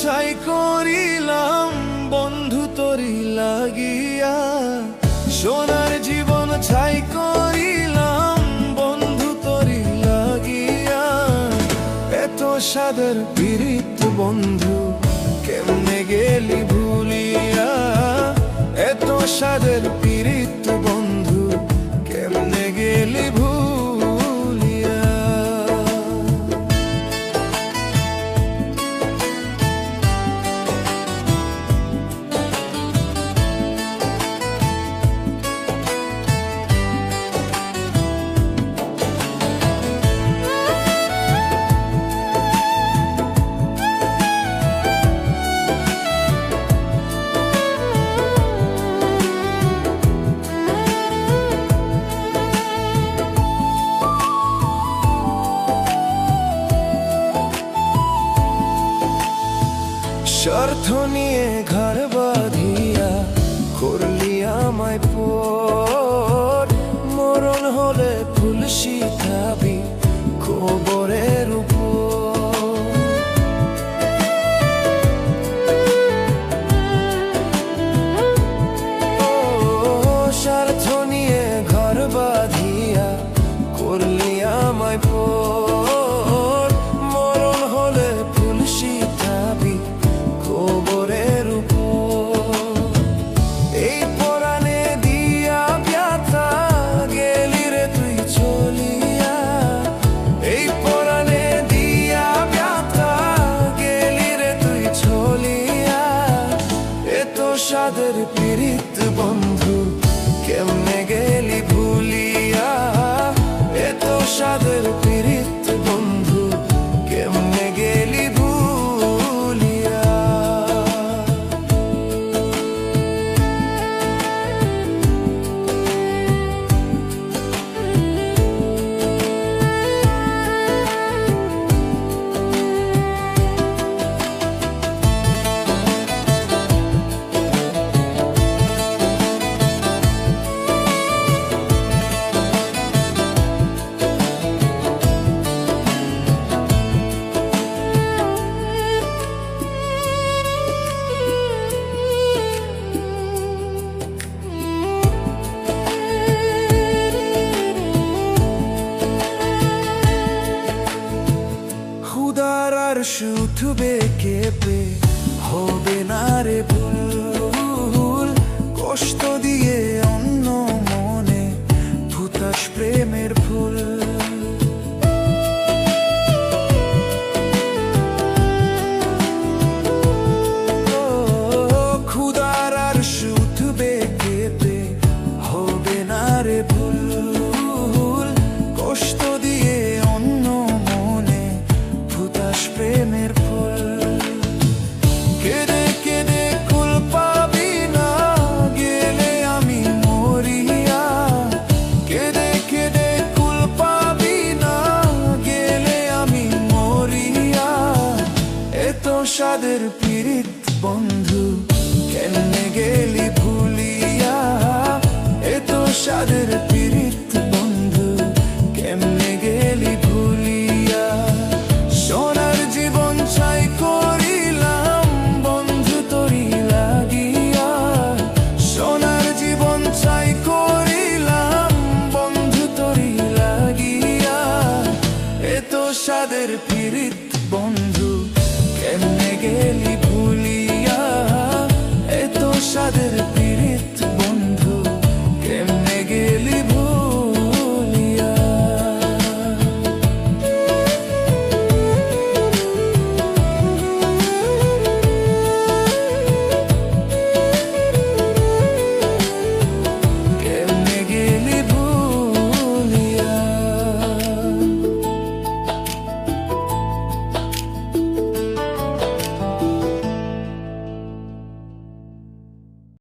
ছাই করিলাম বন্ধু তোরি লাগিয়া, সোনার জীবন ছাই করিলাম বন্ধু তোরি লাগিয়া। এত সাদের পীড়িত বন্ধু কেমনে গেলি ভুলিয়া, এত সাদের পীড়িত বন্ধু কেমনে গেলি ভুলিয়া। স্বার্থ নিয়ে ঘর বাঁধিয়া করলি আমায় পর, মরণ হলে ফুল শিখাবি কবরের উপর। স্বার্থ নিয়ে ঘর বাঁধিয়া করলি আমায় পর, মরণ হলে ফুল শিখাবি কবরের উপর। এই পরাণে দিয়া ব্যথা গেলি রে তুই চলিয়া, এই পরাণে দিয়া ব্যথা গেলি রে তুই চলিয়া। এত সাদের পীড়িত বন্ধু কেমনে গেলি ভুলিয়া, এত সাদের পীড়িত বন্ধু কেমনে গেলি ভুলিয়া। শুধবে কেঁপে হবে না রে ভুল, কষ্ট দিয়ে অন্য মনে ভুতাস প্রেমের ফুল। খুদার আর শুধবে কেঁপে হবে না রে ভুল, কষ্ট দিয়ে অন্য মনে ভুতাস প্রেমের ফুল। কেঁদে কেঁদে কুল পাবি না গেলে আমি মরিয়া, কেঁদে কেঁদে কুল পাবি না গেলে আমি মরিয়া। এত সাদের পীড়িত বন্ধু কেমনে গেলি ভুলিয়া, এত সাদের পীড়িত বন্ধু কেমনে গেলি ভুলিয়া। সোনার জীবন ছাই করিলাম বন্ধু তোরি লাগিয়া, সোনার জীবন ছাই করিলাম বন্ধু তোরি লাগিয়া। এত সাদের পীড়িত বন্ধু